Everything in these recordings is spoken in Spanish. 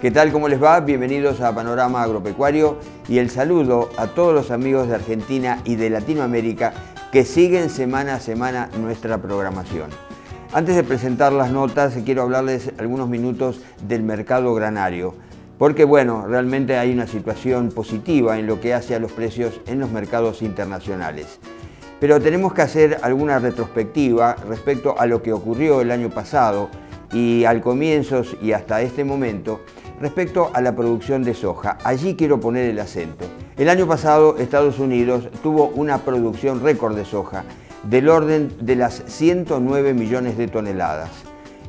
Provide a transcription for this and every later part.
¿Qué tal? ¿Cómo les va? Bienvenidos a Panorama Agropecuario y el saludo a todos los amigos de Argentina y de Latinoamérica que siguen semana a semana nuestra programación. Antes de presentar las notas, quiero hablarles algunos minutos del mercado granario, porque bueno, realmente hay una situación positiva en lo que hace a los precios en los mercados internacionales. Pero tenemos que hacer alguna retrospectiva respecto a lo que ocurrió el año pasado y al comienzo y hasta este momento respecto a la producción de soja. Allí quiero poner el acento. El año pasado Estados Unidos tuvo una producción récord de soja del orden de las 109 millones de toneladas.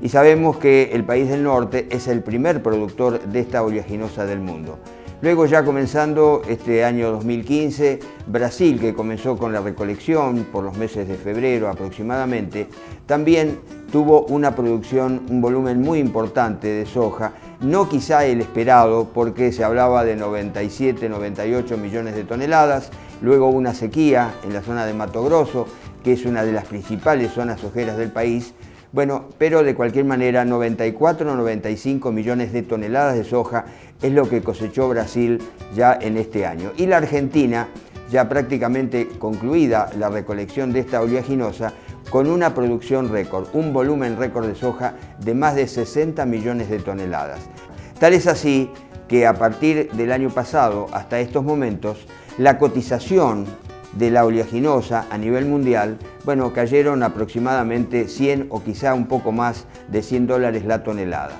Y sabemos que el país del norte es el primer productor de esta oleaginosa del mundo. Luego, ya comenzando este año 2015, Brasil, que comenzó con la recolección por los meses de febrero aproximadamente, también tuvo una producción, un volumen muy importante de soja, no quizá el esperado porque se hablaba de 97, 98 millones de toneladas, luego una sequía en la zona de Mato Grosso, que es una de las principales zonas sojeras del país. Bueno, pero de cualquier manera 94 o 95 millones de toneladas de soja es lo que cosechó Brasil ya en este año. Y la Argentina, ya prácticamente concluida la recolección de esta oleaginosa, con una producción récord, un volumen récord de soja de más de 60 millones de toneladas. Tal es así que a partir del año pasado hasta estos momentos, la cotización de la oleaginosa a nivel mundial, bueno, cayeron aproximadamente 100 o quizá un poco más de $100 la tonelada.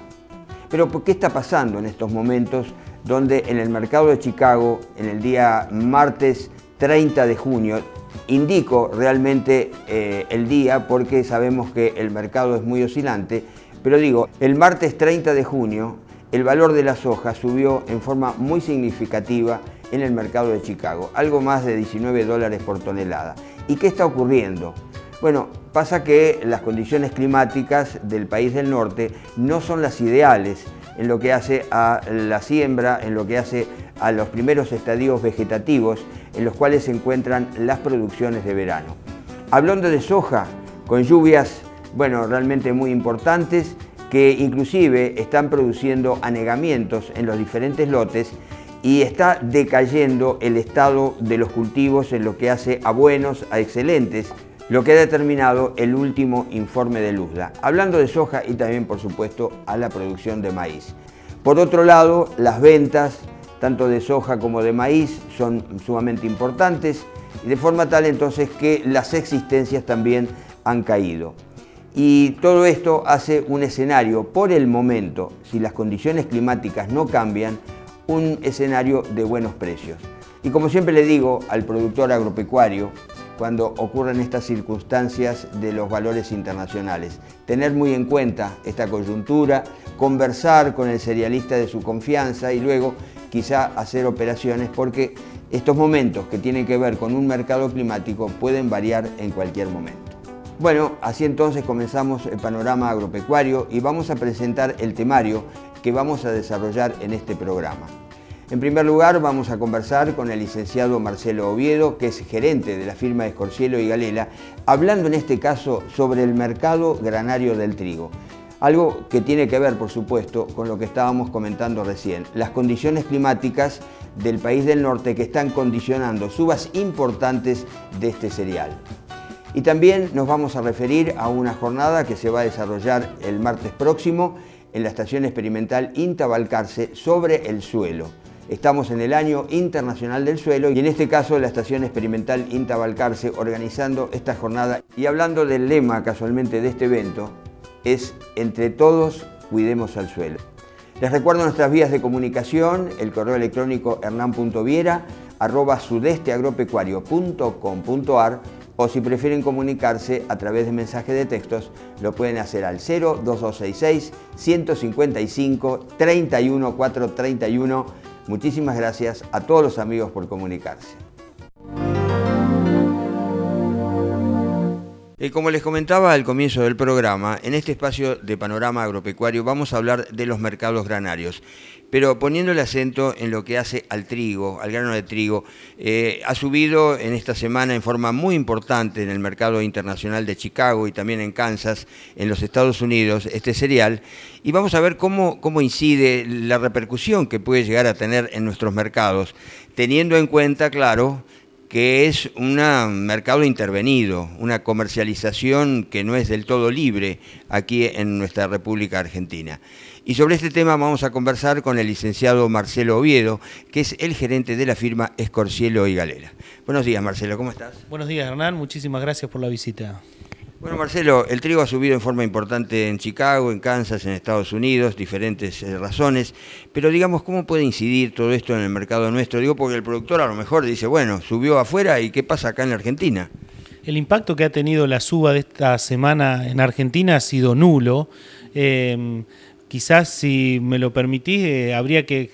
Pero ¿qué está pasando en estos momentos donde en el mercado de Chicago, en el día martes 30 de junio, indico realmente el día porque sabemos que el mercado es muy oscilante, pero digo, el martes 30 de junio el valor de la soja subió en forma muy significativa en el mercado de Chicago, algo más de $19 por tonelada. ¿Y qué está ocurriendo? Bueno, pasa que las condiciones climáticas del país del norte no son las ideales en lo que hace a la siembra, en lo que hace a los primeros estadios vegetativos en los cuales se encuentran las producciones de verano. Hablando de soja, con lluvias, bueno, realmente muy importantes, que inclusive están produciendo anegamientos en los diferentes lotes y está decayendo el estado de los cultivos en lo que hace a buenos, a excelentes, lo que ha determinado el último informe de Luzda. Hablando de soja y también, por supuesto, a la producción de maíz. Por otro lado, las ventas, tanto de soja como de maíz, son sumamente importantes, de forma tal entonces que las existencias también han caído. Y todo esto hace un escenario, por el momento, si las condiciones climáticas no cambian, un escenario de buenos precios. Y como siempre le digo al productor agropecuario, cuando ocurren estas circunstancias de los valores internacionales, tener muy en cuenta esta coyuntura, conversar con el cerealista de su confianza y luego quizá hacer operaciones porque estos momentos que tienen que ver con un mercado climático pueden variar en cualquier momento. Bueno, así entonces comenzamos el panorama agropecuario y vamos a presentar el temario que vamos a desarrollar en este programa. En primer lugar, vamos a conversar con el licenciado Marcelo Oviedo, que es gerente de la firma Escorcielo y Galela, hablando en este caso sobre el mercado granario del trigo. Algo que tiene que ver, por supuesto, con lo que estábamos comentando recién, las condiciones climáticas del país del norte que están condicionando subas importantes de este cereal. Y también nos vamos a referir a una jornada que se va a desarrollar el martes próximo en la Estación Experimental INTA Balcarce sobre el suelo. Estamos en el Año Internacional del Suelo y en este caso la Estación Experimental INTA Balcarce organizando esta jornada. Y hablando del lema casualmente de este evento, es entre todos cuidemos al suelo. Les recuerdo nuestras vías de comunicación, el correo electrónico hernan.viera@sudesteagropecuario.com.ar o si prefieren comunicarse a través de mensajes de textos, lo pueden hacer al 02266 155 31 431. Muchísimas gracias a todos los amigos por comunicarse. Como les comentaba al comienzo del programa, en este espacio de Panorama Agropecuario vamos a hablar de los mercados granarios, pero poniendo el acento en lo que hace al trigo, al grano de trigo. Ha subido en esta semana en forma muy importante en el mercado internacional de Chicago y también en Kansas, en los Estados Unidos, este cereal, y vamos a ver cómo incide la repercusión que puede llegar a tener en nuestros mercados, teniendo en cuenta, claro, que es un mercado intervenido, una comercialización que no es del todo libre aquí en nuestra República Argentina. Y sobre este tema vamos a conversar con el licenciado Marcelo Oviedo, que es el gerente de la firma Escorcielo y Galera. Buenos días, Marcelo, ¿cómo estás? Buenos días, Hernán, muchísimas gracias por la visita. Bueno, Marcelo, el trigo ha subido en forma importante en Chicago, en Kansas, en Estados Unidos, diferentes razones, pero digamos, ¿cómo puede incidir todo esto en el mercado nuestro? Digo, porque el productor a lo mejor dice, bueno, subió afuera y ¿qué pasa acá en la Argentina? El impacto que ha tenido la suba de esta semana en Argentina ha sido nulo. Quizás, si me lo permitís, habría que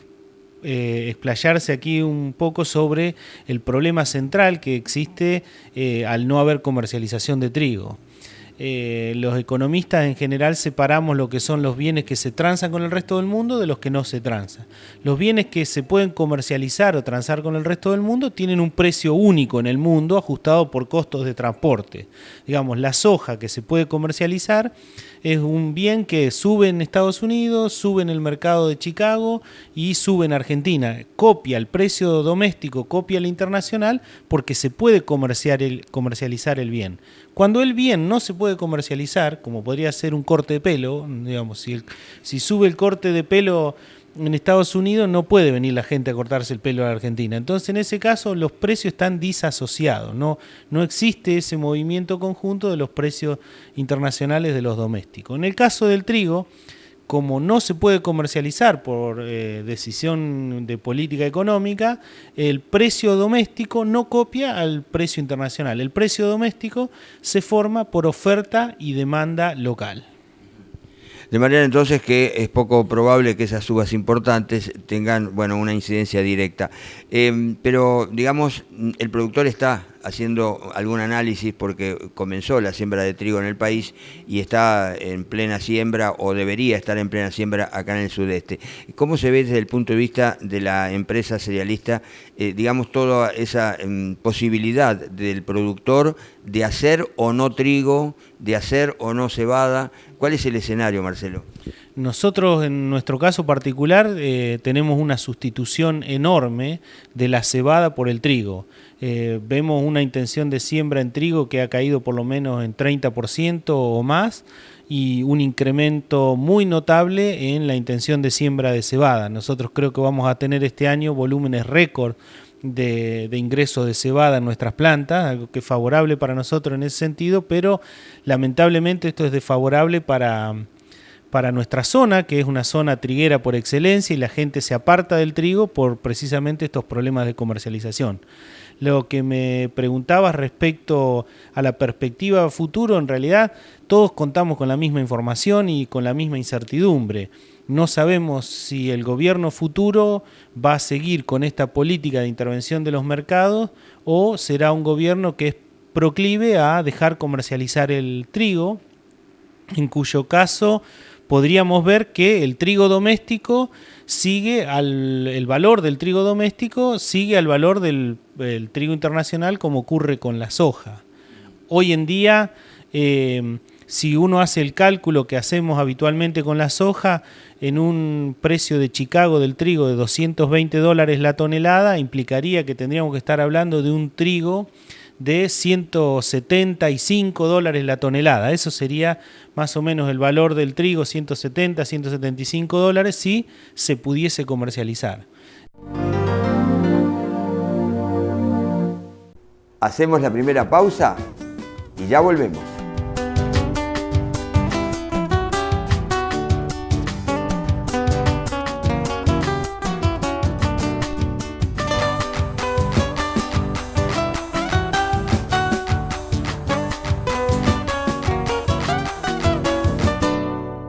explayarse aquí un poco sobre el problema central que existe al no haber comercialización de trigo. Los economistas en general separamos lo que son los bienes que se transan con el resto del mundo de los que no se transan. Los bienes que se pueden comercializar o transar con el resto del mundo tienen un precio único en el mundo ajustado por costos de transporte. Digamos, la soja que se puede comercializar es un bien que sube en Estados Unidos, sube en el mercado de Chicago y sube en Argentina. Copia el precio doméstico, copia el internacional porque se puede comercializar el bien. Cuando el bien no se puede comercializar, como podría ser un corte de pelo, digamos, si sube el corte de pelo en Estados Unidos, no puede venir la gente a cortarse el pelo a la Argentina. Entonces, en ese caso, los precios están disasociados. No existe ese movimiento conjunto de los precios internacionales de los domésticos. En el caso del trigo, como no se puede comercializar por decisión de política económica, el precio doméstico no copia al precio internacional. El precio doméstico se forma por oferta y demanda local. De manera entonces que es poco probable que esas subas importantes tengan, bueno, una incidencia directa. Pero, digamos, el productor está haciendo algún análisis porque comenzó la siembra de trigo en el país y está en plena siembra o debería estar en plena siembra acá en el sudeste. ¿Cómo se ve desde el punto de vista de la empresa cerealista, digamos, toda esa posibilidad del productor de hacer o no trigo, de hacer o no cebada? ¿Cuál es el escenario, Marcelo? Nosotros, en nuestro caso particular, tenemos una sustitución enorme de la cebada por el trigo. Vemos una intención de siembra en trigo que ha caído por lo menos en 30% o más y un incremento muy notable en la intención de siembra de cebada. Nosotros creo que vamos a tener este año volúmenes récord de ingresos de cebada en nuestras plantas, algo que es favorable para nosotros en ese sentido, pero lamentablemente esto es desfavorable para nuestra zona, que es una zona triguera por excelencia, y la gente se aparta del trigo por precisamente estos problemas de comercialización. Lo que me preguntabas respecto a la perspectiva futuro, en realidad todos contamos con la misma información y con la misma incertidumbre. No sabemos si el gobierno futuro va a seguir con esta política de intervención de los mercados o será un gobierno que es proclive a dejar comercializar el trigo, en cuyo caso podríamos ver que el trigo doméstico el valor del trigo doméstico sigue al valor del trigo internacional, como ocurre con la soja. Hoy en día, si uno hace el cálculo que hacemos habitualmente con la soja, en un precio de Chicago del trigo de $220 la tonelada, implicaría que tendríamos que estar hablando de un trigo de $175 la tonelada. Eso sería más o menos el valor del trigo, $170, $175, si se pudiese comercializar. Hacemos la primera pausa y ya volvemos.